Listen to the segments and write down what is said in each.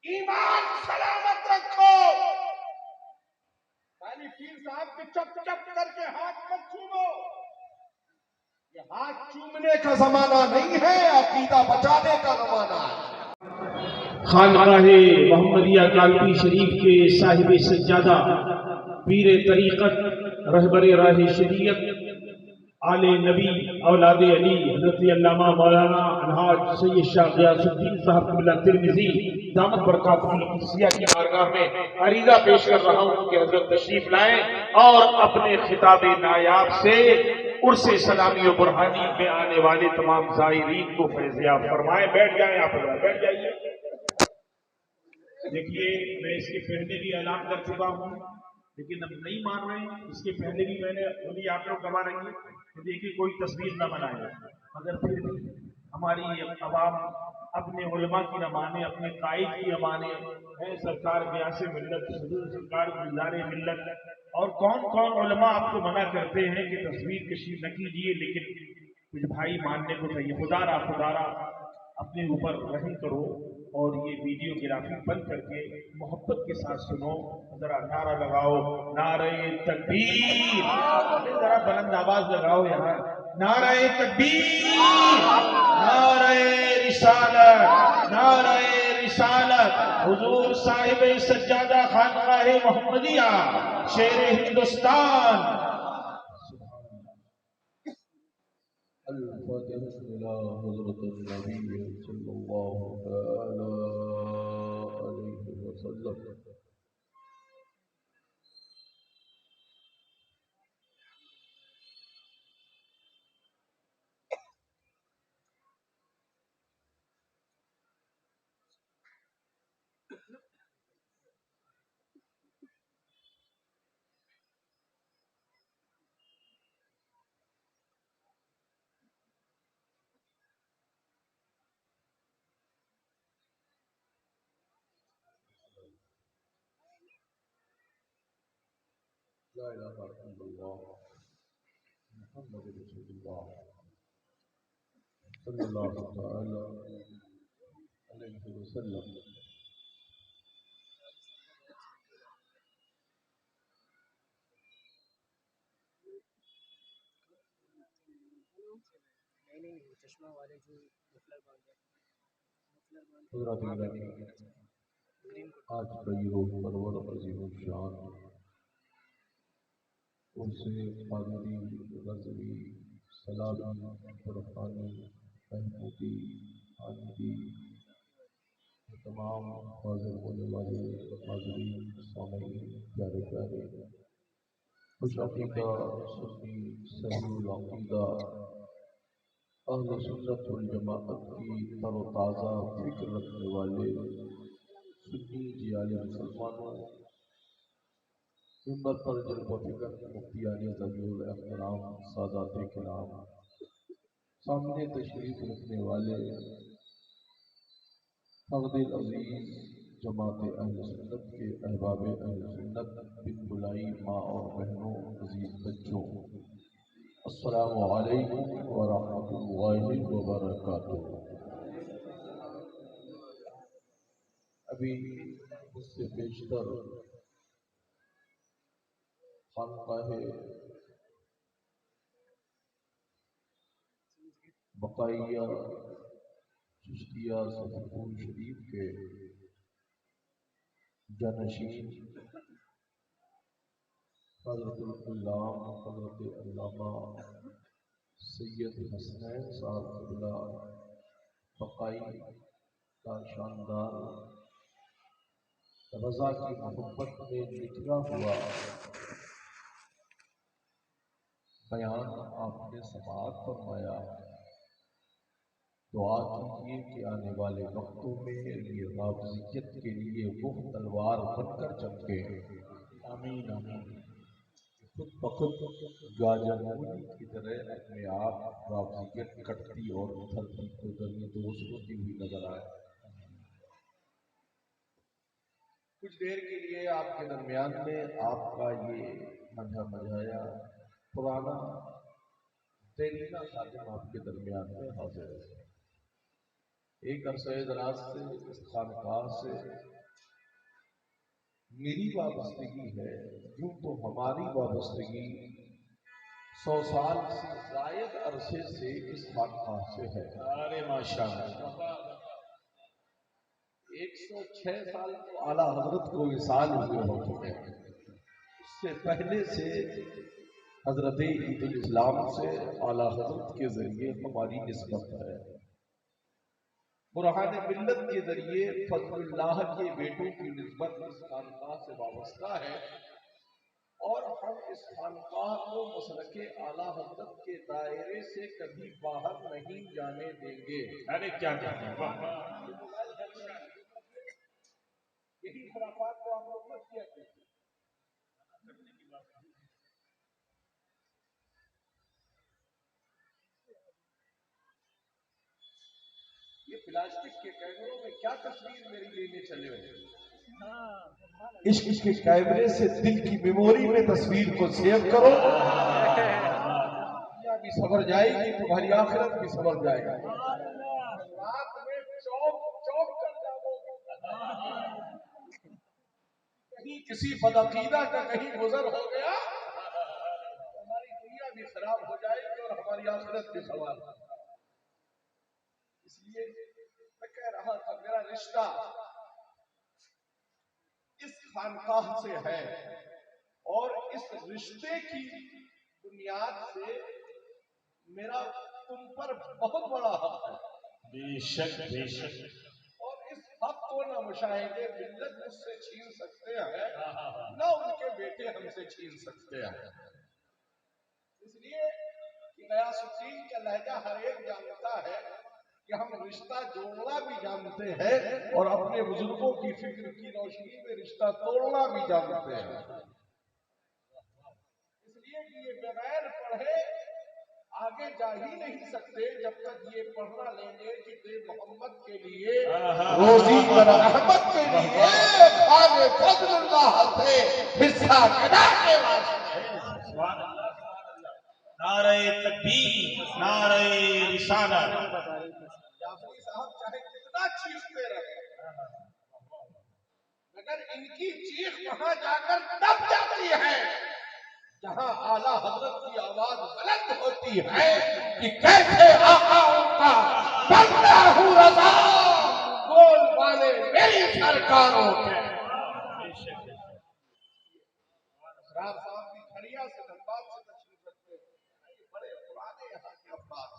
ایمان سلامت رکھو. خالی پیر صاحب کے چپ چپ کر کے ہاتھ مت چومو. یہ ہاتھ چومنے کا زمانہ نہیں ہے، عقیدہ بچانے کا زمانہ ہے. خانقاہ محمدیہ کالپی شریف کے صاحب سجادہ، پیر طریقت، رہبر راہ شریعت، آل نبی، اولاد علی، حضرت علامہ مولانا الحاج سید شاہ غیاث الدین صاحب قبلہ ترمذی دامت برکاتہ القدسیہ کی بارگاہ میں عریضہ پیش کر رہا ہوں کہ حضرت تشریف لائیں اور اپنے خطاب نایاب سے عرس سلامی و برہانی میں آنے والے تمام زائرین کو فیضیاب فرمائیں. بیٹھ جائیں آپ حضرات، بیٹھ جائیے. دیکھیے میں اس کے پہلے بھی اعلان کر چکا ہوں، لیکن اب نہیں مان رہے ہیں. اس کے پہلے بھی میں نے خود آپ لوگ گوا رہی ہے کہ دیکھیے کوئی تصویر نہ بنائے، مگر پھر بھی ہماری عوام اپنے علماء کی نہ مانے، اپنے قائد کی نہ مانے. ہے سرکار بیاس ملت، حضور سرکار گلزار ملت، اور کون کون علماء آپ کو منع کرتے ہیں کہ تصویر کشی نہ کیجیے، لیکن کچھ بھائی ماننے کو چاہیے. خدا را اپنے اوپر رحم کرو اور یہ ویڈیو گرافی بند کر کے محبت کے ساتھ سنو. ذرا نعرہ لگاؤ، نعرہ تکبیر. ذرا بلند آواز لگاؤ یہاں. نعرہ تکبیر، نعرہ رسالت، نعرہ رسالت. حضور صاحب سجادہ خانقاہ محمدیہ شیر ہندوستان. الفاتحة إلى حضرة النبي صلى الله تعالى عليه وسلم. لا إله إلا الله محمد رسول الله صلى الله تعالى عليه وسلم. حضرات گرامی، آج کا یہ روز پرور عظیم الشان ان سے قادری، غزوی، سلامی، برحانی، محمودی، حامدی، تمام حاضر ہونے والے حاضرین، سامعین، پیارے پیارے خوش عقیدہ سنی صحیح العقیدہ اہل سنت والجماعت کی تر و تازہ فکر رکھنے والے سنی جیال مسلمانوں، ممبر پر جلوہ فکر مفتیان ذوی الاحترام، سادات کرام، سامنے تشریف رکھنے والے فقد العزیز جماعت اہل سنت کے احباب اہل سنت، بن بلائی ماں اور بہنوں، عزیز بچوں، السلام علیکم ورحمۃ اللہ وبرکاتہ. ابھی اس سے بیشتر خانقاہ بقائیہ چشتیہ صفرپور شریف کے جانشین حضرت الغلام حضرت علامہ سید حسنین صاحب قبلہ بقائی کا شاندار رضا کی محبت میں نکلا ہوا بیان آپ نے سماعت فرمایا. دعا کیجیے کہ آنے والے وقتوں میں یہ رافضیت کے لیے وہ تلوار بن کر چمکے. آمین آمین. خود بخود گاجمولی کی طرح اپنے آپ رافضیت کٹتی اور اترتی قدرتی دوست ہوتی ہوئی نظر آئے. کچھ دیر کے لیے آپ کے درمیان میں آپ کا یہ مجھا مجھایا پرانا دیرینہ خادم آپ کے درمیان میں حاضر ہے. ایک عرصہ دراز سے اس خانقاہ سے میری وابستگی ہے، یوں تو ہماری وابستگی 100 سال سے زائد عرصے سے اس خانقاہ سے ہے۔ ارے ماشاءاللہ 106 سال تو اعلیٰ حضرت کو وصال ہوئے ہو چکے ہیں، اس سے پہلے سے حضرت عید الاسلام سے اعلیٰ حضرت کے ذریعے ہماری نسبت ہے۔ برہان ملت کے ذریعے فضل اللہ کے بیٹوں کی نسبت اس خانقاہ سے وابستہ ہے، اور ہم اس خانقاہ کو مسلک اعلیٰ حضرت کے دائرے سے کبھی باہر نہیں جانے دیں گے۔ ارے کیا کہتے ہیں، واہ یہی خرافات کو آپ لوگ مت کیا کریں۔ یہ پلاسٹک کے کیمروں میں کیا تصویر میری لینے چلے ہو؟ عشق کے کیمرے سے دل کی میموری میں تصویر کو سیو کرو، دنیا بھی سنور جائے گی، تمہاری آخرت بھی سنور جائے گا۔ رات میں چوک کر جاؤ گے، کہیں کسی بدعقیدہ کا کہیں گزر ہو گیا، ہماری دنیا بھی خراب ہو جائے گی اور ہماری آخرت بھی سنور جائے گی۔ اس لیے میں کہہ رہا تھا میرا رشتہ اس خانقاہ سے ہے، اور اس رشتے کی بنیاد سے میرا تم پر بہت بڑا حق ہے۔ بے شک بے شک، اور اس حق کو نہ مشاہدے ملت مجھ سے چھین سکتے ہیں، نہ ان کے بیٹے ہم سے چھین سکتے ہیں۔ اس لیے کہ غیاث الدین کا لہجہ ہر ایک جانتا ہے کہ ہم رشتہ جوڑنا بھی جانتے ہیں اور اپنے بزرگوں کی فکر کی روشنی میں رشتہ توڑنا بھی جانتے ہیں۔ اس لیے کہ یہ بغیر پڑھے آگے جا ہی نہیں سکتے جب تک یہ پڑھنا لیں گے کہ بے محمد کے لیے روزی و رحمت کے لیے خان فضل اللہ سے حصہ گدا کے واسطے۔ نعرہ تکبیر، نعرہ رسالت۔ جعفری صاحب چاہے کتنا چیختے رہے مگر ان کی چیخ وہاں جا کر دب جاتی ہے جہاں اعلیٰ حضرت کی آواز بلند ہوتی ہے کہ کیسے آقا ان کا بندہ ہوں رضا، بول والے میری سرکاروں کے۔ اسرار صاحب بھی کھڑیا سے دھنباد سے تشریف رکھتے ہیں، یہ بڑے پرانے یہاں کے افراد۔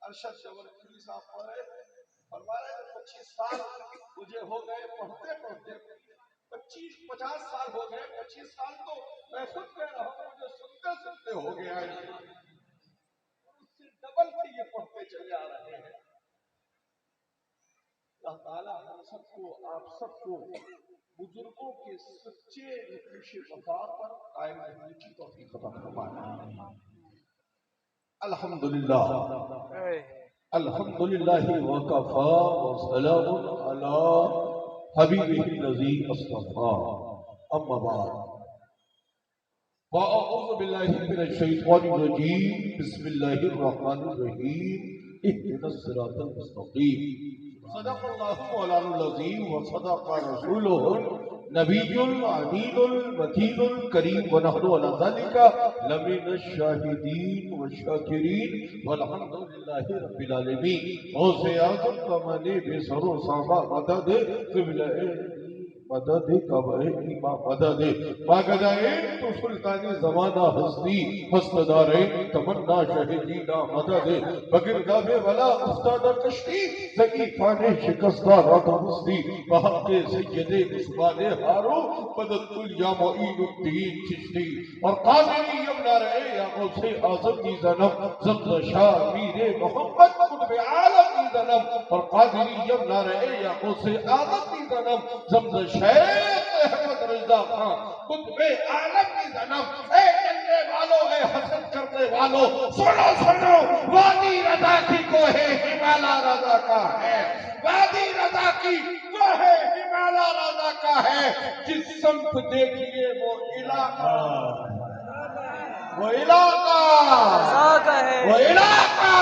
ارشد جوہری صاحب پڑھے، فرما رہے ہیں 25 سال مجھے ہو گئے پڑھتے پڑھتے، 50 سال ہو گئے، 25 سال تو میں خود کہہ رہا ہوں مجھے سنتے سنتے ہو گیا ہے، اس سے ڈبل سے یہ پڑھتے چلے آ رہے ہیں۔ اللہ تعالیٰ ہم سب کو، آپ سب کو بزرگوں کے سچے نقوش وفا پر قائم رہنے کی توفیق عطا فرمائے۔ الحمدللہ الحمدللہ وکفا وسلام علی حبیبہ الذی اصطفیٰ، اما بعد واعوذ باللہ من الشیطان الرجیم، بسم اللہ الرحمن الرحیم، اہدنا الصراط المستقیم۔ صدق اللہ مولانا العظیم وصدق رسولہ النبی الامین المتین الکریم، ونحن علی ذلک لمن الشاہدین والشاکرین والحمد للہ رب العالمین۔ غوث اعظم کا مانے بے سر و سامہ مدد قبلہ مدد کبہ امام مدد باگدائیں تو سلطانی زمانہ ہستی ہستداریں تمنا شہدینا مدد بگرگاہ ولا استاد کشتی ضعیفان شکستہ راتا ہستی بحق سید عثمان ہارو مدد کل یا معین الدین چشتی اور قادری یمنا رہے یا غوث اعظم کی ذنب زمز شاہ میر محمد قطب عالم کی ذنب اور قادری یمنا رہے یا غوث اعظم کی ذنب زمز شیخ احمد رضا خان قطب عالم کی ذنب۔ اے جننے والوں، اے حسد کرنے والوں، سنو سنو، وادی رضا کی کوہ ہمالا رضا کا ہے، وادی رضا کی کوہ ہمالا رضا کا ہے، جس سمت دیکھئے وہ علاقہ، وہ علاقہ، وہ علاقہ،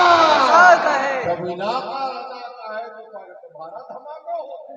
جب علاقہ رضا کا ہے تو تمہارا دھماکہ ہوتا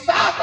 7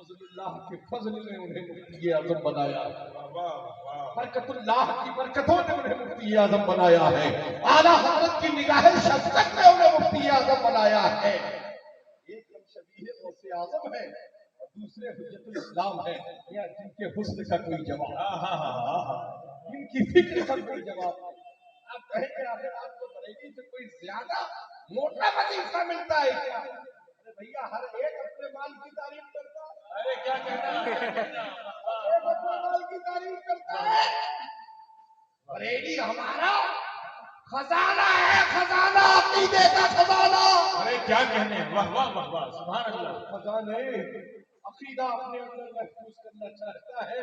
فضل اللہ کے فضل نے انہیں مفتی اعظم بنایا ہے، برکت اللہ کی برکتوں نے انہیں مفتی اعظم بنایا ہے، اعلیٰ حضرت کی نگاہ شفقت نے انہیں مفتی اعظم بنایا ہے۔ ایک ہم شبیہ غوث اعظم ہے اور دوسرے حجت الاسلام ہے، یا جن کے حسن کا کوئی جواب، جن کی فکر کا کوئی جواب نہیں۔ آپ کہیں کہ آخر آپ کو بریلی سے کوئی زیادہ موٹا وظیفہ ملتا ہے کیا؟ ارے بھیا ہر ایک اپنے مال کی تعریف کرتا ہے، ارے کیا کہنا، ایک اپنے مال کی تعریف کرتا ہے۔ بریلی ہمارا خزانہ ہے، خزانہ عقیدے کا خزانہ۔ ارے کیا کہنے، واہ واہ واہ واہ، سبحان اللہ۔ خزانے عقیدہ اپنے اندر محفوظ کرنا چاہتا ہے،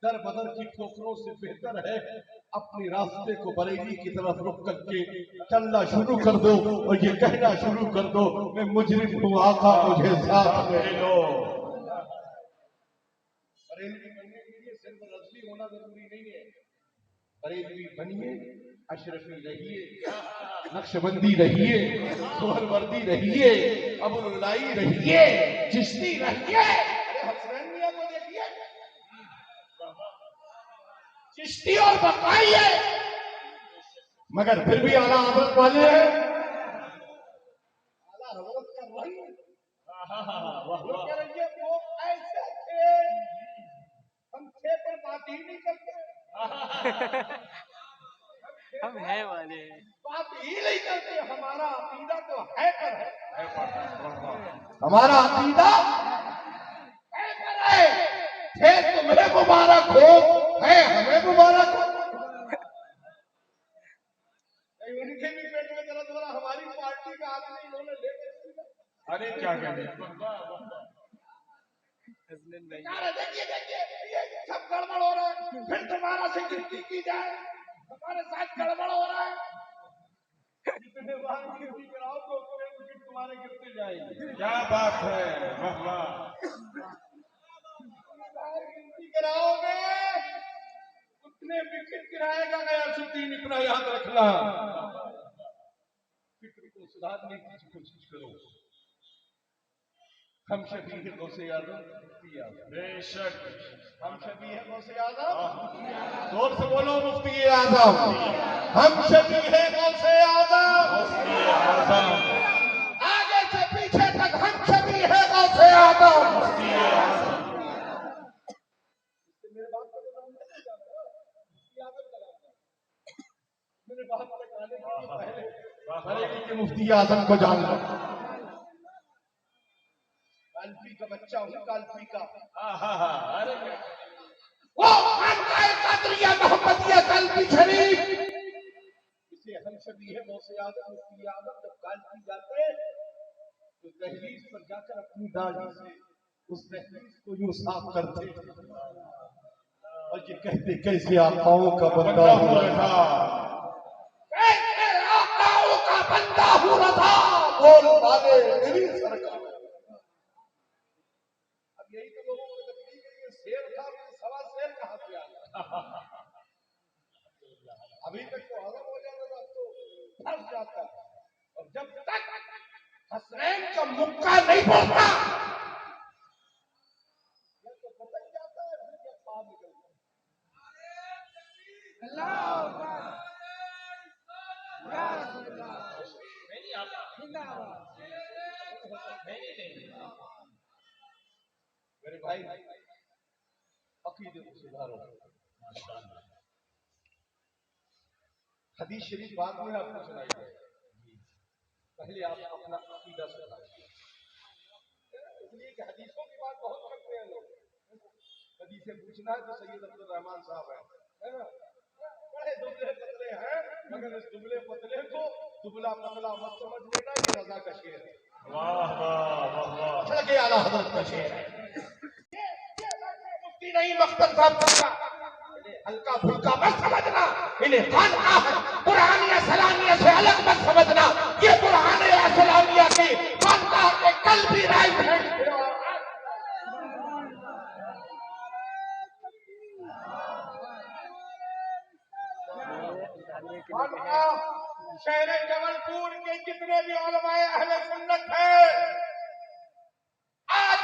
در بدر کی ٹھوکروں سے بہتر ہے اپنے راستے کو بریلی کی طرف رخ کر کے چلنا شروع کر دو اور یہ کہنا شروع کر دو میں مجرم ہوں، آقا مجھے ساتھ لے لو۔ بریلوی بننے کے لیے صرف رضوی ہونا ضروری نہیں ہے، بریلوی بنیے، اشرفی رہیے، نقشبندی رہیے، سہروردی رہیے، ابوالعلائی رہیے، چشتی رہیے۔ ارے حسنین میاں کو دیکھیے، چشتی اور بقائیے، مگر پھر بھی اعلیٰ حضرت والے ہیں۔ اعلیٰ حضرت کا رنگ وہ کہہ رہی ہے وہ ایسے تھے، ہم تھے پر بات ہی نہیں کرتے، ہم ہیں والے ہیں، بات ہی نہیں کرتے۔ ہمارا عقیدہ تو ہے پر ہے، ہمارا عقیدہ ہے پر ہے، تھے تمہیں مبارک ہو، ہے ہمیں مبارک ہو۔ ان کے بھی پیٹ میں درد ہو رہا، ہماری پارٹی کا آدمی انہوں نے لے کے، ارے کیا کہنے، حسنین بھائی دیکھیے دیکھیے یہ سب گڑبڑ ہو رہا ہے، پھر دوبارہ سے گنتی کی جائے، ہمارے ساتھ گڑبڑ ہو رہا ہے۔ جتنے بار گنتی کراؤ تو اتنے تمہارے گرتے جائیں گے۔ کیا بات ہے، واہ واہ۔ گنتی کراؤ گے اتنے وکٹ گرائے گا غیاث الدین، اتنا یاد رکھنا۔ فکر کو سدھارنے کی کوشش کرو۔ ہم شبیہ غوث اعظم، مفتی اعظم، بے شک، ہم شبیہ غوث اعظم، زور سے بولو مفتی اعظم، ہم شبیہ غوث اعظم، مفتی اعظم، آگے سے پیچھے تک ہم شبیہ غوث اعظم، مفتی اعظم۔ میرے بات کو مفتی اعظم کا نام ہے، میرے بات کو جانے کے لیے پہلے بریلی کے مفتی اعظم کو جان لو۔ کالپی کا بچہ ہوں، کالپی کا، ارے وہ خانقاہ قادریہ محمدیہ کالپی شریف، اسے ہم شبیہ غوث اعظم، مفتی اعظم جب کالپی جاتے تو دہلیز پر جا کر اپنی داڑھی سے اس دہلیز کو یوں صاف کرتے اور یہ کہتے کیسے آقاؤں کا بندہ ہوں رضا، کیسے آقاؤں کا بندہ ہوں رضا، بول والے میری سرکار۔ اب یہی تو لوگوں کو تکلیف ہے، یہ شیر تھا، سوا شیر کہاں سے آیا؟ ابھی تک تو ہضم ہو جاتا تھا، اب تو پھنس جاتا ہے، اور جب تک حسنین کا مکہ نہیں بولتا یہ تو بتک جاتا ہے، پھر جب باہر نکلتا ہے۔ میرے بھائی عقیدے کو سدھارو۔ حدیث شریف بعد میں آپ کو سنائی جائے، پہلے آپ اپنا عقیدہ سدھارو، اس لیے کہ حدیثوں کی بات بہت کرتے ہیں لوگ، حدیثیں پوچھنا ہے تو سید عبد الرحمان صاحب ہے نا، بڑے دبلے پتلے ہیں، مگر اس دبلے پتلے کو دبلا پتلا مت سمجھ لینا، یہ رضا کا شعر ہے، واہ واہ واہ واہ، کے اعلیٰ حضرت کا شعر ہے۔ مفتی نہیں مختر صاحب کا ہلکا پھلکا مت سمجھنا، انہیں خانقاہ قرآنیہ سلامیہ سے الگ مت سمجھنا، یہ قرآنیہ سلامیہ کی خانقاہ کے کل بھی رائج ہیں۔ خانقاہ شہر جبل پور کے جتنے بھی علماء اہل سنت ہیں، آج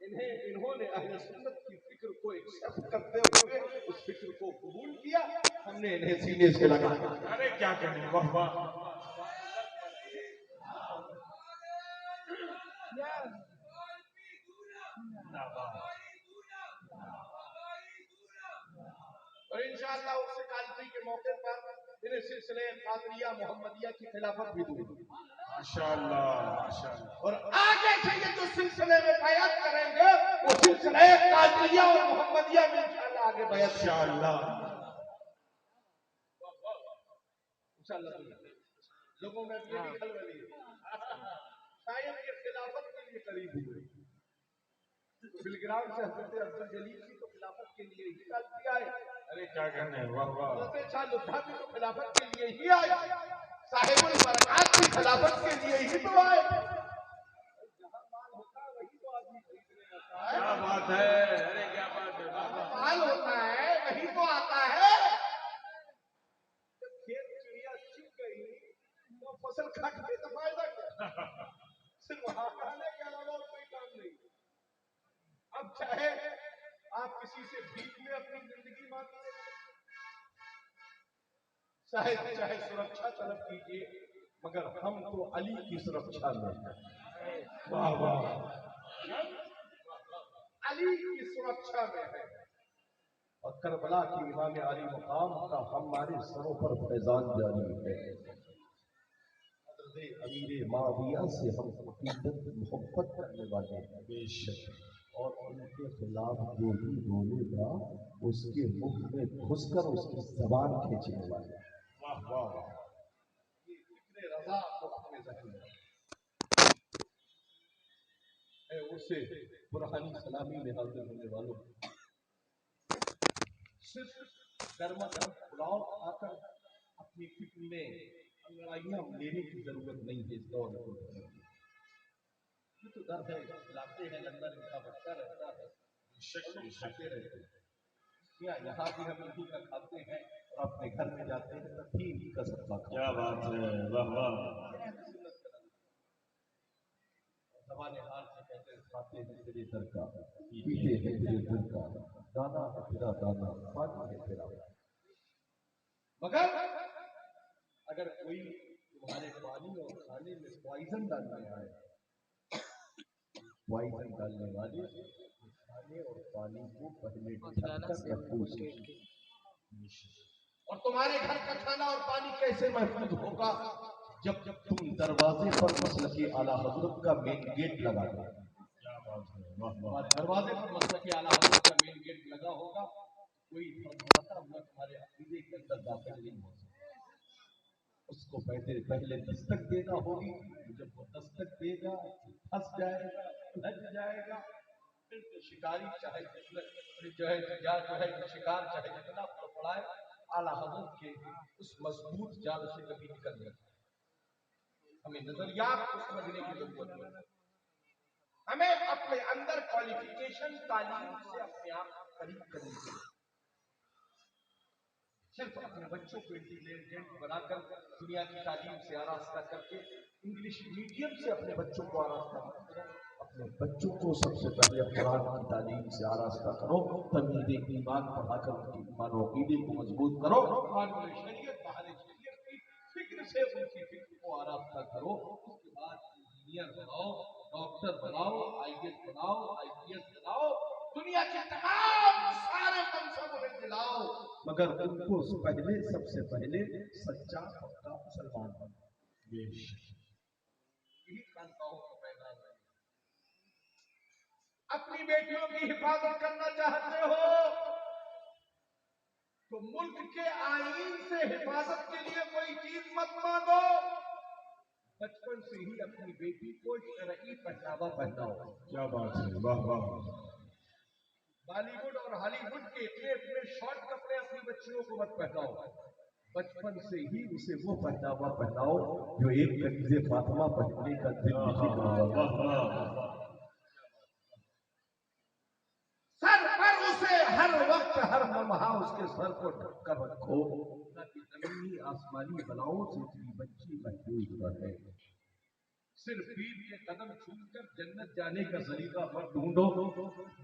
انہوں نے اہل سنت کی فکر کو ایکسپٹ کرتے ہوئے اس فکر کو قبول کیا، ہم نے انہیں سینے سے لگایا۔ ارے کیا کہیں، واہ واہ، اور انشاءاللہ اس سے کالفی کے موقع پر انہیں سلسلے قادریہ محمدیہ کی خلافت بھی دوں گی، ماشاءاللہ ماشاءاللہ، اور آگے سے یہ جو سلسلے میں بیعت کریں گے وہ سلسلے قادریہ اور محمدیہ میں انشاءاللہ آگے بیعت ماشاءاللہ، انشاءاللہ لوگوں میں اپنے نکل رہی ہے، شاید یہ خلافت کے لیے قریب ہوئے، بلگرام سے حضرت افضل جلیل کی تو خلافت کے لیے ہی کالفی آئے، ارے کیا کہنے، واہ واہ، حضرت شاہ لطفہ بھی تو خلافت کے لیے ہی آئے، صاحب البرکات بھی خلافت کے لیے ہی تو آئے۔ جہاں مال ہوتا ہے وہی تو آدمی خریدنے آتا ہے، کیا بات ہے، ارے کیا بات ہے، واہ واہ، مال ہوتا ہے وہی تو آتا ہے۔ جب کھیت چڑیا چگ گئی تو فصل کھٹ گئی تو فائدہ کیا؟ صرف وہاں کھانے کے علاوہ اور کوئی کام نہیں۔ اب چاہے آپ کسی سے بھیک میں اپنی زندگی مانگتے ہیں، چاہے سرکشا طلب کیجیے، مگر ہم تو علی کی سرکشا میں ہیں، واہ واہ، علی کی سرکشا میں ہے، اور کربلا کی امام علی مقام کا ہمارے سروں پر فیضان جاری ہے۔ حضرت امیر معاویہ سے ہم عقیدت محبت کرنے والے ہیں، بے شک، اور ان کے خلاف جو بھی بولے گا اس کے منہ میں گھس کر اس کی زبان کھینچنے والے ہیں۔ واہ واہ، یہ فکر رضا کو اپنے ذہن میں اے اسے برہانی سلامی میں حاضر ہونے والوں، صرف گرما گرم پلاؤ کھا کر اپنی فکر میں انگڑائیاں لینے کی ضرورت نہیں ہے۔ اس دور میں یہ تو درد ہے، لاتے ہیں لندن کا بچہ رہتا ہے، کھاتے رہتے ہیں، یہاں بھی ہم انہی کا کھاتے ہیں اور اپنے گھر میں جاتے ہیں تب بھی انہی کا سب کھاتے کیا ہیں۔ بات ہے، واہ واہ، زبان حال سے کہتے ہیں کھاتے ہیں تیرے در کا، پیتے ہیں تیرے در کا، دانا ہے تیرا دانا، پانی ہے تیرا، مگر اگر کوئی تمہارے پانی اور کھانے میں پوائزن ڈالنے آئے، پوائزن ڈالنے والے کھانے اور پانی کو پہلے ڈھک کر محفوظ کیجیے۔ اور تمہارے گھر کا کھانا اور پانی کیسے محفوظ ہوگا؟ جب تم دروازے پر مسلک اعلیٰ حضرت کا مین گیٹ لگا دو، کیا بات ہے، واہ واہ، تمہارے دروازے پر مسلک اعلیٰ حضرت کا مین گیٹ لگا ہوگا، کوئی فرماتا ہوا تمہارے عقیدے کے اندر داخل نہیں ہو سکتا۔ اس کو پہلے دستک دینا ہوگی، جب وہ دستک دے گا پھنس جائے گا، لگ جائے گا، پھر تو شکاری چاہے شکار چاہے جتنا پڑائے اعلیٰ حضرت کے اس مضبوط جال سے کبھی نکل نہیں سکتا۔ ہمیں نظریات کو سمجھنے کی ضرورت ہے، ہمیں اپنے اندر کوالیفیکیشن تعلیم سے اپنے آپ کو قریب کرنی چاہیے۔ صرف اپنے بچوں کو انٹیلیجنٹ بنا کر دنیا کی تعلیم سے آراستہ کر کے انگلش میڈیم سے اپنے بچوں کو آراستہ کرو، اپنے بچوں کو سب سے پہلے قرآن کی تعلیم سے آراستہ کرو، تمہید ایمان پڑھا کر ان کی ایمان و عقیدے کو مضبوط کرو، قانون شریعت بہار شریعت کی فکر سے ان کی فکر کو آراستہ کرو، اس کے بعد انجینئر بناؤ، ڈاکٹر بناؤ، آئی ایس بناؤ، آئی پی ایس بناؤ، دنیا کے تمام سارے منصب انہیں دلاؤ، مگر ان کو پہلے سب سے پہلے سچا پکا مسلمان بناؤ۔ یہی خانقاہوں کا پیغام ہے۔ اپنی بیٹیوں کی حفاظت کرنا چاہتے ہو تو ملک کے آئین سے حفاظت کے لیے کوئی چیز مت مانگو، بچپن سے ہی اپنی بیٹی کو شرعی پہناوا پہناؤ۔ کیا بات ہے، واہ واہ، بالی ووڈ اور ہالی ووڈ کے اتنے شارٹ کپڑے اپنی بچیوں کو مت پہناؤ، بچپن سے ہی اسے وہ پہناوا پہناؤ جو ایک کنیز فاطمہ پہننے کا دل نہیں کرتا۔ واہ واہ، سر پر اسے ہر وقت ہر لمحہ اس کے سر کو ڈھک کر رکھو تاکہ زمینی آسمانی بلاؤں سے تیری بچی محفوظ رہے۔ صرف پیر کے قدم چھوم کر جنت جانے کا سلیقہ مت ڈھونڈو،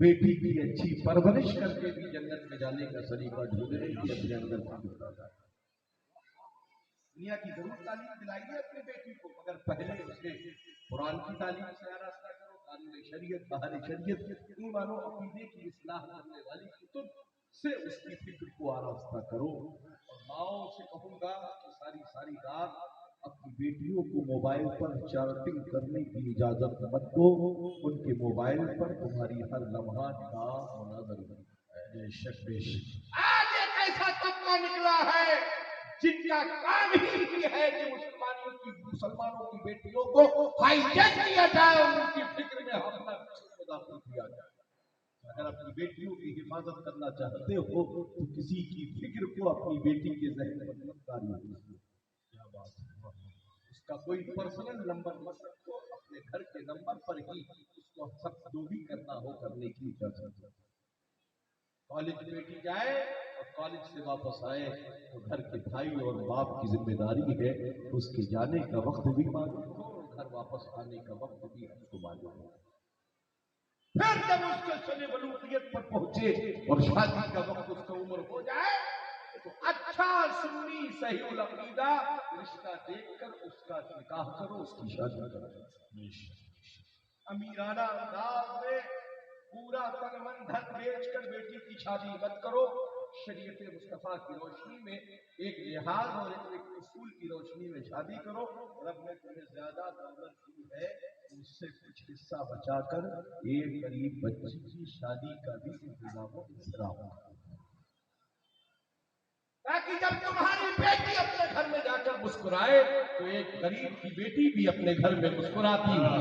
بیٹی کی اچھی پرورش کر کے بھی جنت میں جانے کا سلیقہ ڈھونڈنے کی اپنے اندر دنیا کی ضرور تعلیم دلائیے اپنی بیٹی کو، مگر پہلے اسے قرآن کی تعلیم سے آراستہ کرو، قانون شریعت، بہار شریعت، ایمان و عقیدے کی اصلاح کرنے والی کتب سے اس کی فکر کو آراستہ کرو۔ اور ماؤں سے کہوں گا کہ ساری رات اپنی بیٹیوں کو موبائل پر چیٹنگ کرنے کی اجازت مت دو، ان کے موبائل پر تمہاری ہر لمحہ نگاہ نظر ہے۔ بے شک بے شک آج ایک ایسا طبقہ نکلا ہے جن کا کام ہی ہے کہ مسلمانوں کی بیٹیوں کو ہائی جیک کیا جائے اور ان کی فکر میں اپنا مداخلت کیا جائے۔ اگر اپنی بیٹیوں کی حفاظت کرنا چاہتے ہو تو کسی کی فکر کو اپنی بیٹی کے ذہن میں مت ڈالو۔ کیا بات ہے، اس کا کوئی پرسنل نمبر مت رکھو، اپنے گھر کے نمبر پر ہی اس کو سب جو بھی کرنا ہو کرنے کی اجازت ہے۔ کالج بیٹی جائے اور کالج سے واپس آئے تو گھر کے بھائی اور باپ کی ذمہ داری ہے اس کے جانے کا وقت بھی معلوم ہو اور گھر واپس آنے کا وقت بھی ہم کو معلوم ہو۔ پھر جب اس کے سن بلوغیت پر پہنچے اور شادی کا وقت اس کا عمر ہو جائے تو اچھا سنی صحیح العقیدہ رشتہ دیکھ کر اس کا نکاح کرو، اس کی شادی کرو۔ امیرانہ انداز میں پورا تن من دھن بیچ کر بیٹی کی شادی مت کرو۔ شریعت مصطفیٰ کی روشنی میں ایک لحاظ اور ایک اصول کی روشنی میں شادی کرو۔ رب نے تمہیں زیادہ دولت دی ہے، اس سے کچھ حصہ بچا کر ایک غریب بچی کی شادی کا بھی انتظام و انتظام کرو، تاکہ جب تمہاری بیٹی اپنے گھر میں جا کر مسکرائے تو ایک غریب کی بیٹی بھی اپنے گھر میں مسکراتی ہے۔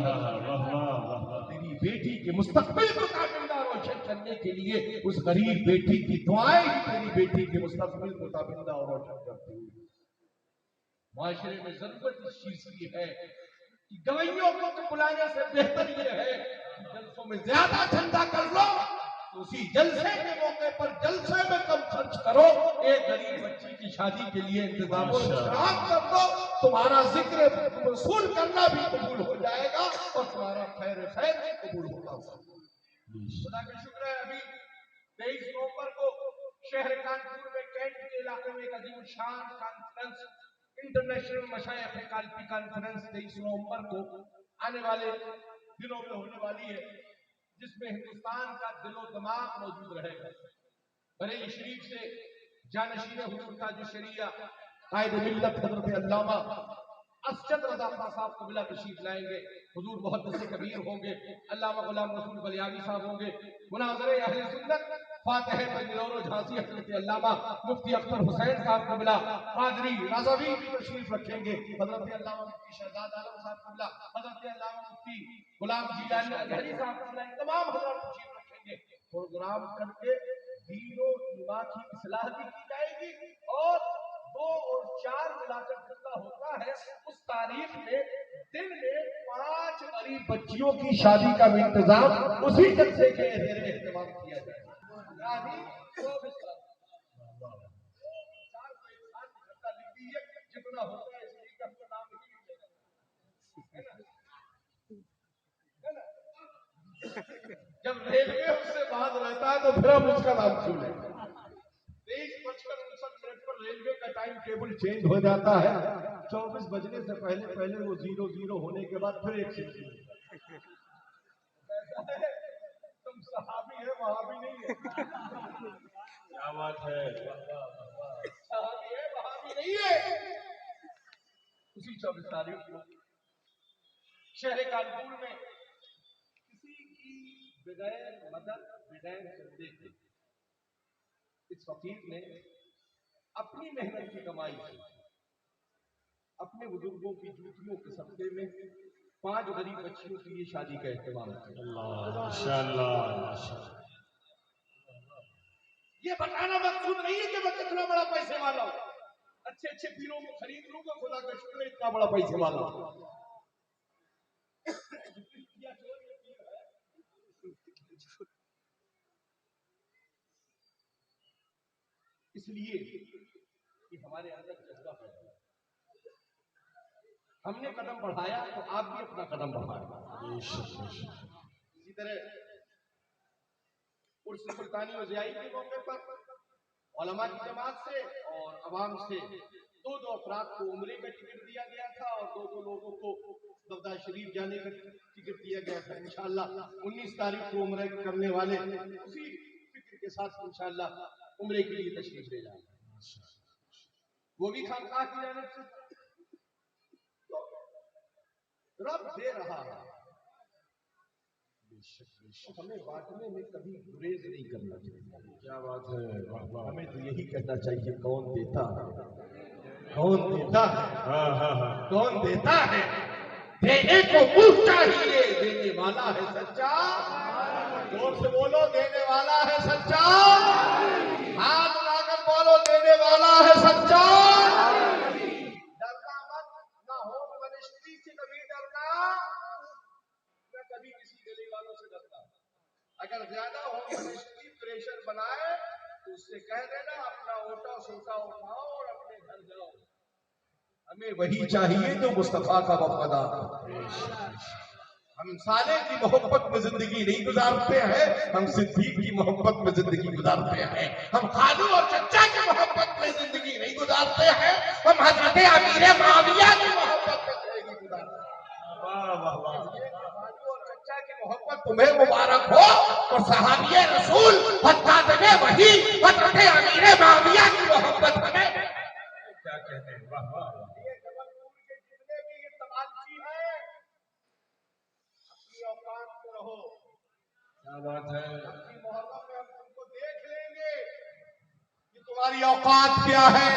تیری بیٹی کے مستقبل کو تابندہ روشن کرنے کے لیے اس غریب بیٹی کی دعائیں ہی تیری بیٹی کے مستقبل کو تابندہ اور روشن کرتی ہیں۔ معاشرے میں ضرورت اس چیز کی ہے کہ گویوں کو بلانے سے بہتر یہ ہے کہ جلسوں میں زیادہ چندہ کر لو تو اسی جلسے کے موقع پر جلسے میں کم خرچ کرو، ایک غریب بچی کی شادی کے لیے انتظام و انتظام کر دو، تمہارا ذکر رسول کرنا بھی قبول ہو جائے گا اور تمہارا خیر بھی قبول ہوگا۔ خدا کا شکر ہے، ابھی 23 نومبر کو شہر کانپور میں کینٹ کے علاقے میں ایک عظیم شان کانفرنس، انٹرنیشنل مشائخ قالبی کانفرنس 23 نومبر کو آنے والے دنوں میں ہونے والی ہے، جس میں ہندوستان کا دل و دماغ موجود رہے گا۔ بریلی شریف سے جانشین حضور تاج الشریعہ قائد ملت حضرت علامہ اسجد رضا خان صاحب قبلہ تشریف لائیں گے، حضور محدث کبیر ہوں گے، علامہ غلام رسول بلیاوی صاحب ہوں گے، مناظر اہل سنت فاتح بنگلور و جھانسی حضرت علامہ مفتی اختر حسین صاحب قبلہ قادری رضوی بھی تشریف رکھیں گے، حضرت علامہ مفتی شہزاد عالم صاحب قبلہ، حضرت علامہ مفتی غلام جیلانی ازہری صاحب قبلہ، تمام حضرات تشریف رکھیں گے۔ پروگرام کر کے دین و ایمان کی اصلاح بھی کی جائے گی اور 2 اور 4 ملا کر جتنا ہوتا ہے اس تاریخ میں دن میں 5 غریب بچیوں کی شادی کا بھی انتظام اسی جلسے کے زیر اہتمام کیا جائے گا۔ جتنا ہوتا ہے اس لیے کا نام نہیں ملے گا، جب ریلوے اس سے بات رہتا ہے تو پھر ہم اس کا نام کیوں لیں گے۔ 23:59 پر ریلوے کا ٹائم ٹیبل چینج ہو جاتا ہے، 24 بجنے سے پہلے وہ 00 ہونے کے بعد پھر ایک چیز تم صحابی ہے وہابی نہیں ہے۔ کیا بات ہے، صحابی ہے وہابی نہیں ہے۔ اسی 24 تاریخ کو شہر کانپور میں کسی کی بغیر مدد بغیر چندے کے اس فقیر نے اپنی محنت کی کمائی سے اپنے بزرگوں کی جوتیوں کے صدقے میں 5 غریب بچیوں کی یہ شادی کا اہتمام کیا۔ یہ بتانا مقصود نہیں ہے کہ میں کتنا بڑا پیسے والا ہوں، اچھے پیروں کو خرید لوں گا، خدا کا شکر ہے اتنا بڑا پیسے والا ہوں۔ اس لیے کہ ہمارے اندر جذبہ ہے، ہم نے قدم بڑھایا تو آپ بھی اپنا قدم بڑھائیں. اسی طرح عرس سلطانی وزیائی کے موقع پر علماء کی جماعت سے اور عوام سے دو افراد کو عمرے کا ٹکٹ دیا گیا تھا اور دو لوگوں کو بغداد شریف جانے کا ٹکٹ دیا گیا تھا. انشاءاللہ 19 تاریخ کو عمرہ کرنے والے اسی فکر کے ساتھ انشاءاللہ عمرے کے لیے تشریف لے جائیں. وہ بھی خانقاہ کی جانب سے رب دے رہا ہے. ہمیں بانٹنے میں کبھی گریز نہیں کرنا چاہیے. کیا بات ہے. ہمیں تو یہی کہنا چاہیے کون دیتا ہے, کون دیتا ہے, کون دیتا ہے. دینے کو منہ چاہیے, دینے والا ہے سچا. زور سے بولو, دینے والا ہے سچا. ہاتھ اٹھا کر بولو, دینے والا ہے سچا. ڈرنا مت, نہ ہوم منسٹری سے کبھی ڈرنا, نہ کبھی کسی گلی والوں سے ڈرنا. اگر زیادہ ہوم منسٹری پریشر بنائے تو اس سے کہہ دینا اپنا اوٹا سوٹا اٹھاؤ اور اپنے گھر جاؤ. ہمیں وہی چاہیے جو مصطفیٰ کا وفادار. ہم صالح کی محبت میں زندگی نہیں گزارتے ہیں, ہم صدیق کی محبت میں زندگی گزارتے ہیں. ہم خالو اور چچا کی محبت میں زندگی نہیں گزارتے ہیں, ہم حضرت امیر معاویہ کی محبت میں زندگی گزارتے ہیں. خالو اور چچا کی محبت تمہیں مبارک ہو, اور صحابی رسول حضرت وحی حضرت امیر معاویہ کی محبت ہمیں. کیا کہتے ہیں. واہ واہ. یہ جبلپور کے جتنے بھی یہ تماشی ہیں, اپنی اوقات میں رہو. کیا بات ہے. اپنی محرم میں ہم تم کو دیکھ لیں گے کہ تمہاری اوقات کیا ہے.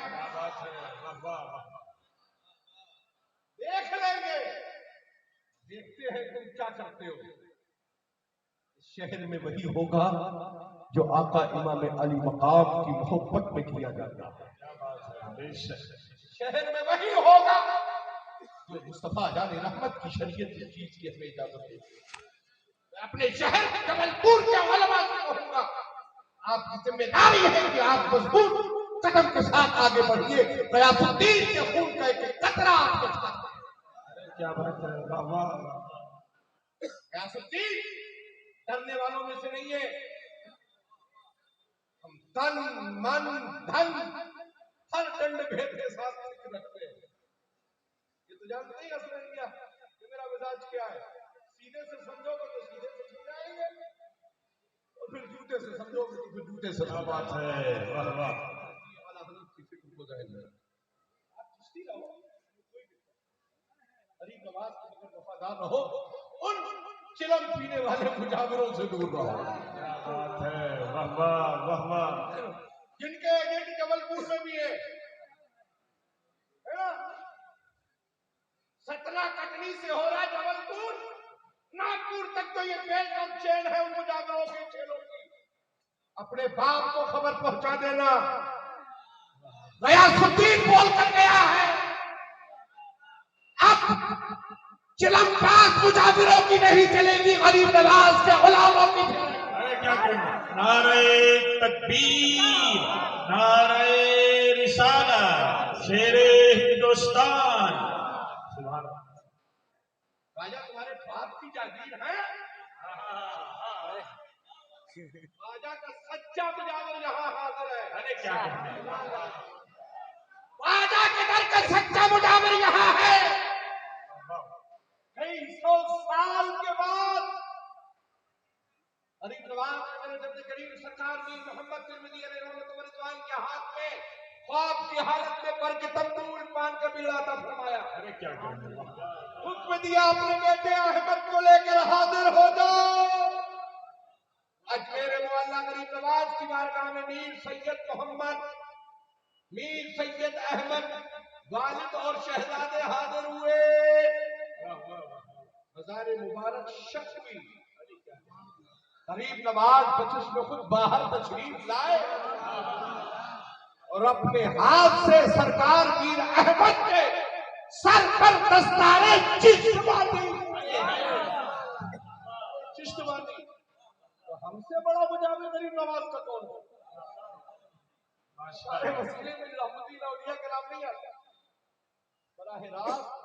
کیا بات ہے. واہ واہ. دیکھ لیں گے. دیکھتے ہیں تم کیا کرتے ہو. اس شہر میں وہی ہوگا جو آقا امام علی مقام کی محبت میں کیا جاتا ہے. شہر میں وہی ہوگا جو مصطفیٰ جان رحمت کی شریعت کی چیز کی ہمیں اجازت دے. میں اپنے شہر جبلپور کے علماء سے کہوں گا, آپ کی ذمہ داری ہے کہ آپ مضبوط قدم کے ساتھ آگے بڑھیے. غیاث الدین کے خون کا ایک قطرہ آپ کے ساتھ. کیا بات ہے. واہ واہ. غیاث الدین ڈرنے والوں میں سے نہیں ہے. ہم تن من دھن ہر ڈنڈ بھید کے ساتھ فکر رکھتے ہیں. یہ تو جانتے نہیں اصل انڈیا کہ میرا مزاج کیا ہے. سیدھے سے سمجھو گے تو سیدھے سے سمجھائیں گے, اور پھر جوتے سے سمجھو گے تو پھر جوتے سے. کیا بات ہے. واہ واہ. اعلیٰ حضرت کی فکر کو ذہن میں آپ چشتی رہو, کوئی غریب نواز کے مگر وفادار رہو, ان چلم پینے والے مجاوروں سے دور رہو. کیا بات ہے. واہ واہ. واہ واہ. جن کے ایجنٹ جبلپور میں بھی ہے نا, ستنا کٹنی سے ہو رہا جبلپور, ناگپور تک تو یہ بیلٹ اور چین ہے ان مجاوروں کے چیلوں کی. اپنے باپ کو خبر پہنچا دینا. غیاث الدین بول کر گیا ہے, اب چلم پاس مجاوروں کی نہیں چلے گی, غریب نواز کے غلاموں کی چلے گی. ارے کیا کہنا. نعرہ تکبیر, نعرہ رسالت, شیر ہندوستان. سبحان اللہ. راجا تمہارے باپ کی جاگیر ہے. راجا کا سچا مجاور یہاں حاضر ہے. ارے کیا کہنا. راجا کے در کا سچا مجاور یہاں ہے. کئی سو سال کے بعد غریب نواز حضرت کریم سرکار میر محمد ترمذی علیہ رحمۃ و رضوان کے ہاتھ میں خواب کی حالت میں پر کے تندور پان کا بل عطا فرمایا. ارے کیا کہنا. حکم دیا اپنے بیٹے احمد کو لے کر حاضر ہو جاؤ. اجمیر معلیٰ غریب نواز کی بارگاہ میں میر سید محمد, میر سید احمد والد اور شہزادے حاضر ہوئے. مزار مبارک شک ہوئی. غریب نواز بچش میں خود باہر تشریف لائے اور اپنے ہاتھ سے سرکار میر احمد کے سر پر دستارے چشت باندھی. چشت باندھی. تو ہم سے بڑا مجاور غریب نواز کا کون ہے؟ مسئلے میں رحمتی اولیاء کرام نہیں آتا. براہ راست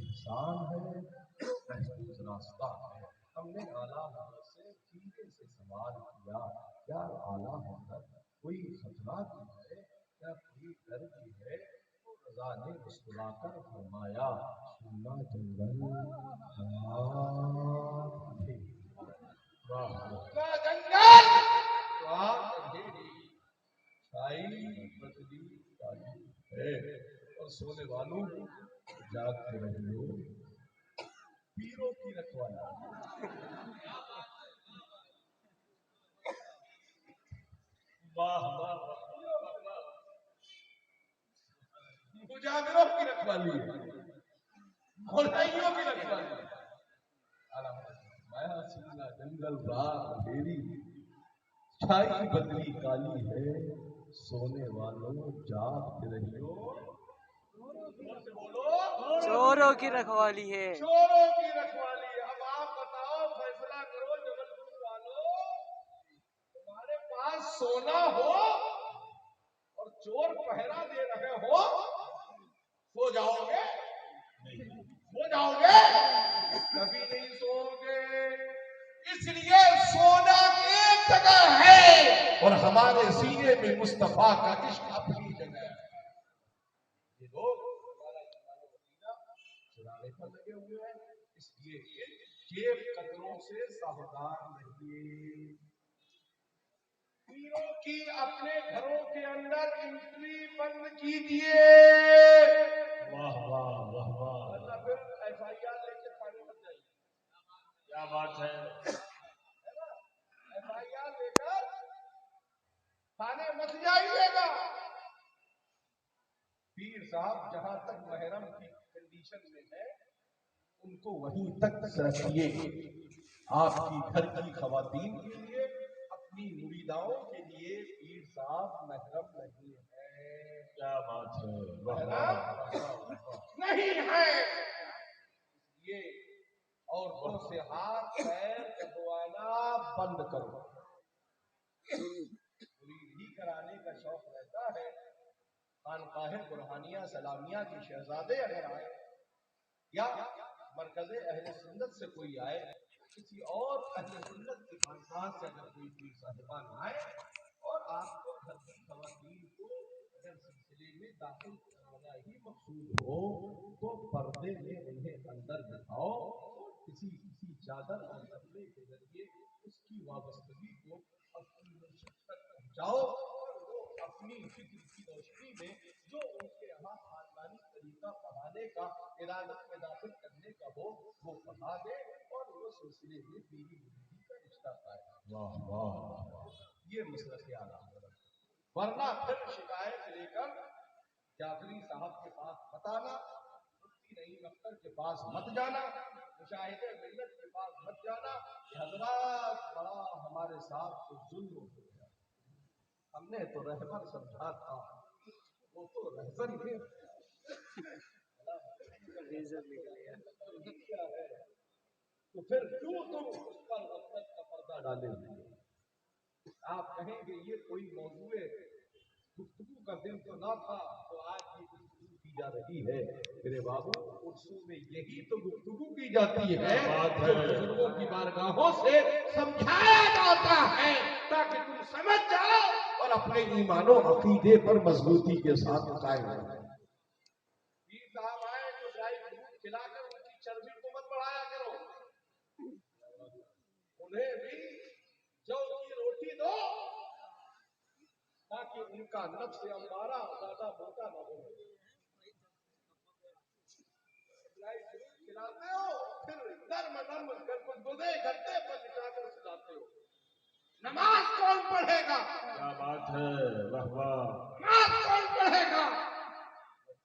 احسان ہے، محفوظ راستہ ہے۔ ہم نے اعلیٰ حضرت سے سیدھے سے سوال کیا، کیا اعلیٰ حضرت کوئی خطرہ کی ہے، کیا کوئی ڈر کی ہے؟ تو رضا نے مسکرا کر فرمایا، سونا جنگل جنگل چھائی بدلی کالی ہے، اور سونے والوں جاگتے رہو، پیروں کی رکھوالی۔ واہ واہ مجاہدوں کی رکھوالی ہے، مولائیوں کی رکھوالی ہے۔ میں سینا جنگل رات اندھیری، چھائی بدلی کالی ہے، سونے والوں جاگتے رہو۔ چوروں کی رکھوالی ہے۔ چوروں کی رکھوالی ہے۔ اب آپ بتاؤ، فیصلہ کرو جبل پور والوں، تمہارے پاس سونا ہو اور چور پہرا دے رہے ہو، سو جاؤ گے؟ سو جاؤ گے؟ کبھی نہیں سو گے۔ اس لیے سونا ایک جگہ ہے اور ہمارے سینے میں مصطفیٰ کا عشق اپنی جگہ ہے۔ یہ لوگ ہمارا چرانے پر لگے ہوئے ہیں، اس لیے جیب قدروں سے ساودھان رہیے۔ پیروں کی اپنے گھروں کے اندر انٹری بند کیجیے۔ واہ واہ واہ واہ، ورنہ پھر FIR لے کے تھانے مت جائیے۔ کیا بات ہے۔ FIR لے کر تھانے مت جائیے گا۔ پیر صاحب جہاں تک محرم کی کنڈیشن میں ہے، ان کو وہیں تک رکھیے۔ آپ کی گھر کی خواتین کے لیے، اپنی مریداؤں کے لیے پیر صاحب محرم نہیں ہے۔ کیا بات ہے، واہ محرم واہ، نہیں ہے۔ یہ عورتوں سے ہاتھ پیر دبوانا بند کرو۔ مرید ہی کرانے کا شوق رہتا ہے، خانقاہ برہانیہ سلامیہ کی شہزادے اگر آئے یا مرکز اہل سنت سے کوئی آئے، کسی اور اہل سنت کی خانقاہ سے اگر کوئی پیر صاحبان آئے اور آپ کو گھر کی خواتین کو اگر سلسلے میں داخل کروانا ہی مقصود ہو تو پردے میں انہیں اندر بٹھاؤ، کسی چادر اور کپڑے کے ذریعے اس کی وابستگی کو اپنی مرشد تک پہنچاؤ، اور وہ اپنی فکر کی روشنی میں جو ان کے یہاں خاندانی طریقہ پڑھانے کا، ارادت میں داخل کرنے کا ہو وہ پڑھا دے، اور وہ سلسلے میں پیری مریدی کا رشتہ پائے۔ واہ واہ واہ، یہ مسئلہ خیال ہے۔ ورنہ پھر شکایت لے کر جعفری صاحب کے پاس مت آنا، مفتی نعیم اختر کے پاس مت جانا، مشاہد ملت کے پاس مت جانا کہ حضرات بڑا ہمارے ساتھ تو ظلم ہو گیا، ہم نے تو رہبر سمجھا تھا، وہ تو رہبر ہی ریزر نکل گیا۔ کیا ہے، تو پھر کیوں تم اس پر غفلت کا پردہ ڈالے ہوئے؟ آپ کہیں گے یہ کوئی موضوع گفتگو کا دن تو نہ تھا، تو آج کی گفتگو کی جا رہی ہے۔ میرے بابو، اردو میں یہی تو گفتگو کی جاتی ہے جو بزرگوں کی بارگاہوں سے سمجھایا جاتا ہے تاکہ تم سمجھ جاؤ اور اپنے ایمان و عقیدے پر مضبوطی کے ساتھ قائم رہو۔ پیر صاحب آئے تو ڈرائی فروٹ کھلا کر ان کی چربی کو مت بڑھایا کرو، انہیں بھی جو کی روٹی دو تاکہ ان کا نفس امارہ زیادہ موٹا نہ ہو۔ ڈرائی فروٹ کھلاتے ہو، پھر نرم گدے گھٹے پر لٹا کر سلاتے ہو۔ نماز کون پڑھے گا؟ کیا بات ہے، واہ واہ، نماز کون پڑھے گا؟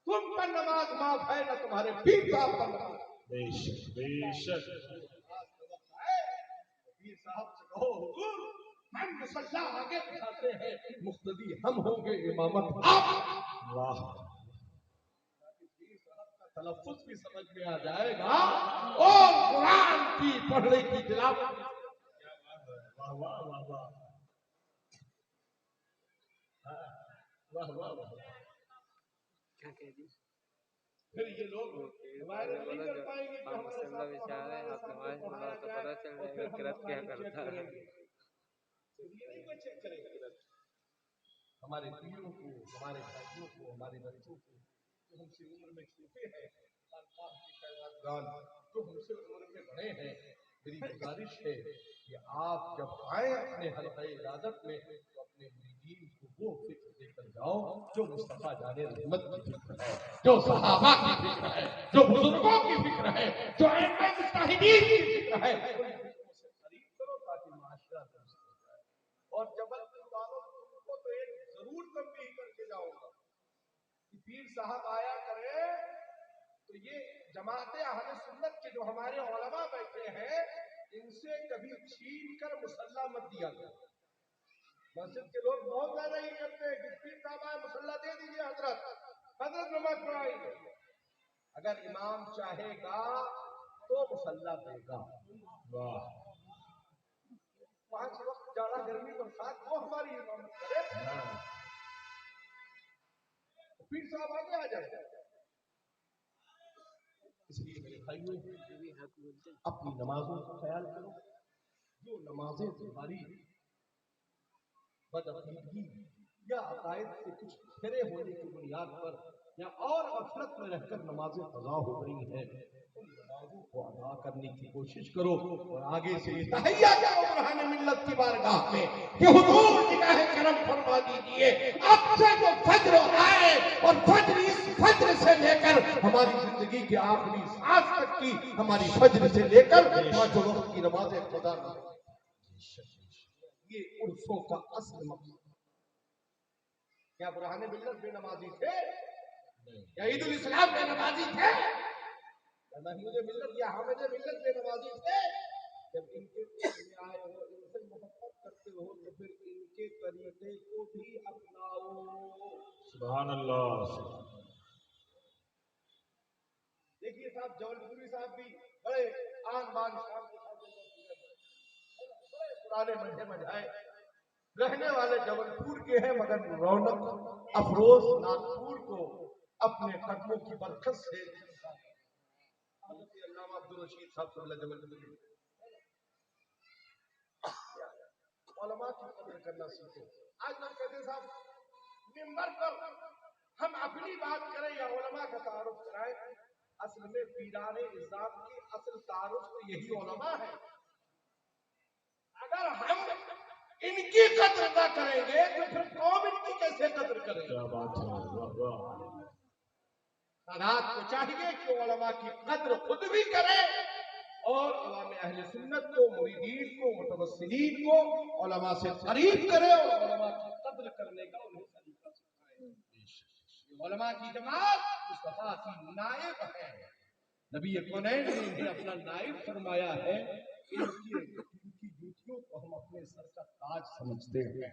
تم پر نماز معاف ہے نہ تمہارے پیر صاحب پر نماز۔ بے شک بے شک، پیر صاحب سے کہو حضور ہم مسلح آگے بڑھاتے ہیں، مقتدی ہم ہوں گے، امامت آپ۔ واہ، پیر صاحب کا تلفظ بھی سمجھ میں آ جائے گا اور قرآن کی پڑھنے کی تلاوت۔ واہ واہ واہ واہ، واہ واہ واہ، کیا کہہ دی؟ پھر یہ لوگ ہمارے نہیں کر پائیں گے کہ آپ ہمارے مسلح ساتھ بچا رہے ہیں، آپ نماز پڑھو تو پتہ چل جائے گا قرات کیا کرتا ہے۔ یہ نہیں کوئی چیک کرے گا ہمارے پیروں کو، ہمارے بھائیوں کو، ہمارے بچوں کو جو ہم سے عمر میں چھوٹے ہیں، خانقاہ کے خیراتگان جو ہم سے عمر میں بڑے ہیں، میری گزارش ہے کہ آپ جب آئیں اپنے حلقہ عبادت میں تو اپنے مریدین کو وہ فکر دے کر جاؤ جو مصطفیٰ جان رحمت کی فکر ہے، جو صحابہ کی فکر ہے، جو بزرگوں کی فکر ہے، جو ائمہ مجتہدین کی فکر ہے، ان فکروں سے قریب کرو تاکہ معاشرہ درست ہو جائے۔ اور جبل پور والوں کو تو ایک ضرور تنبیہ کر کے جاؤں گا کہ پیر صاحب آیا کرے تو یہ جماعت اہل سنت کے جو ہمارے علماء بیٹھے ہیں ان سے کبھی چھین کر مصلی مت دیا کرو۔ مسجد کے لوگ بہت زیادہ یہ کرتے ہیں کہ پیر صاحب آئے مصلی دے دیجیے حضرت نماز پڑھائیں گے۔ اگر امام چاہے گا تو مصلی دے گا۔ واہ، 5 وقت جاڑا گرمی برسات وہ ہماری امامت کرے، پیر صاحب آگے آ جائے۔ اس لیے میرے بھائیوں اپنی نمازوں کا خیال کرو، جو نمازیں تمہاری بدعقیدگی یا عقائد سے کچھ پھرے ہونے کی بنیاد پر یا اور غفلت میں رہ کر نمازیں قضا ہو رہی ہیں، ان نمازوں کو ادا کرنے کی کوشش کرو اور آگے سے تحیہ کرو برہان ملت کی بارگاہ میں کہ حضور نگاہ کرم فرما دیجئے، اب سے جو فجر آئے اور فجر اس فجر سے لے کر ہماری زندگی کے آخری سانس تک کی ہماری فجر سے لے کر 5 وقت کی نمازیں قضا نہ ہو۔ یہ عرفوں کا اصل مقصد۔ کیا برہان ملت بے نمازی تھے؟ یا عید الاسلام بے نمازی تھے؟ یا محمود ملت یا حامد ملت بے نمازی تھے؟ جب ان کے میں آئے ہو، ان سے محبت کرتے ہو تو پھر ان کے طریقے کو بھی اپناؤ۔ سبحان اللہ۔ دیکھیے صاحب جول پوری صاحب بھی بڑے آن بان شان کے ساتھ بڑے پرانے مجھے مجھائے رہنے والے جبل پور کے ہیں، مگر رونق افروز ناگپور کو اپنے قدموں کی برکت سے حضرت علامہ عبدالرشید صاحب صلی اللہ جبل پور علماء کی قدر کرنا سیکھو۔ آج لوگ کہتے ہیں صاحب ممبر پر ہم اپنی بات کریں یا علماء کا تعارف کرائیں، اصل میں پیران اسلام کی اصل تعارف تو یہی علماء ہے۔ اگر ہم ان کی قدر نہ کریں گے تو پھر قوم ان کی کیسے قدر کرے گی؟ کیا بات ہے، واہ واہ۔ سادات کو چاہیے کہ علماء کی قدر خود بھی کرے اور عوام اہل سنت کو، مریدین کو، متوسلین کو علماء سے قریب کرے اور علماء کی قدر کرنے کا انہیں طریقہ سکھائے۔ علماء کی جماعت مصطفیٰ کی نائب ہے، نبی کونین نے انہیں اپنا نائب فرمایا ہے۔ ان کی جوتیوں کو ہم اپنے سر کا تاج سمجھتے ہیں،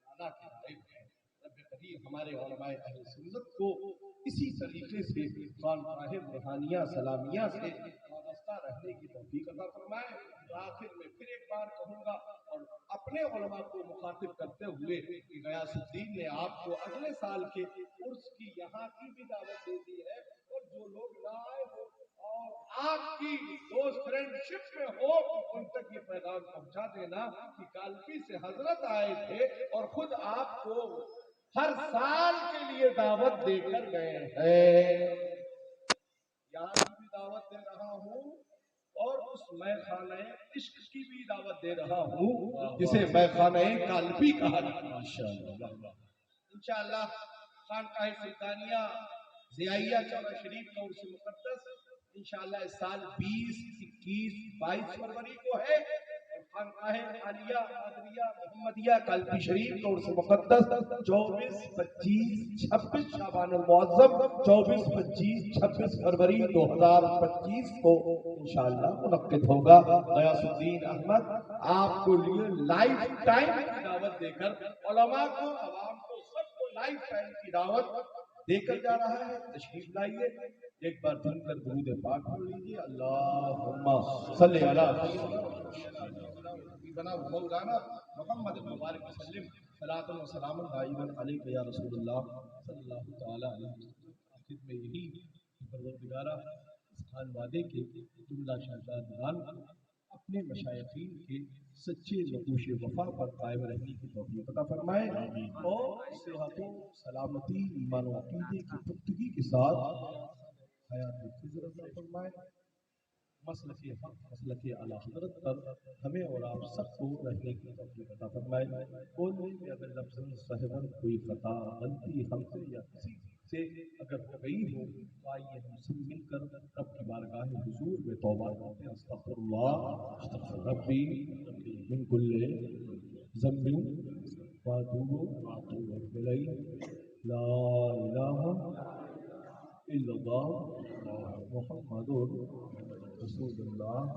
اللہ کے نائب ہیں۔ رب قدیر ہمارے علماء اہل سنت کو اسی طریقے سے خانقاہ برہانیہ سلامیہ سے وابستہ رہنے کی توفیق عطا فرمائے۔ آخر میں پھر ایک بار کہوں گا اور اپنے علماء کو مخاطب کرتے ہوئے کہ غیاث الدین نے آپ کو اگلے سال کے عرس کی یہاں کی بھی دعوت دے دی ہے، اور جو لوگ نہ آئے ہو اور آپ کی دوست فرینڈ شپ میں ہو ان تک یہ پیغام پہنچا دینا کہ کالپی سے حضرت آئے تھے اور خود آپ کو ہر سال کے لیے دعوت دے کر گئے ہیں۔ یہاں کی بھی دعوت دے رہا ہوں اور اس میں خانہ عشق کی بھی دعوت دے رہا ہوں جسے میں خانہ کالپی کہا جاتا ہے۔ انشاءاللہ خانقاہ سلطانیہ ضیائیہ چودہ شریف کا عرس مقدس انشاءاللہ اس سال 20، 21، 22 فروری کو ہے، اور خانقاہ عالیہ قادریہ محمدیہ کالپی شریف کا عرس مقدس 24، 25، 26 شعبان المعظم، 24، 25، 26 فروری 2025 کو انشاءاللہ منعقد ہوگا۔ غیاث الدین احمد آپ کو لیے لائف ٹائم کی دعوت دے کر علماء کو، عوام کو، سب کو لائف ٹائم کی دعوت دے کر جا رہا ہے۔ تشریف لائیے، ایک بار دھن کر درود پاک پڑھ لیجیے۔ اللہم صلی علی سیدنا مولانا محمد مبارک وسلم صلاۃ و سلام دائما علیک یا رسول اللہ صلی اللہ تعالی علیہ وسلم۔ مسجد میں یہی کہ پروردگارہ اس خانوادے کے جملہ شہزادگان کو اپنے مشائخین کے سچے نقوش وفا پر قائم رہنے کی توفیق عطا فرمائے اور صحت و سلامتی ایمان و عقیدے کی پختگی کے ساتھ حیات خضر عطا فرمائے۔ مسلک حق مسلک اعلیٰ حضرت پر ہمیں اور آپ سب کو رہنے کی توفیق عطا فرمائے۔ بولنے میں اگر لفظ صحبن کوئی خطا غلطی ہم سے یا کسی سے اگر ہو گئی ہو تو آئیے ہم سب مل کر رب کی بارگاہ حضور میں توبہ کرتے ہیں۔ استغفر اللہ استغفر ربی من کل ذنب واتوب الیہ لا الہ الا اللہ محمد رسول اللہ۔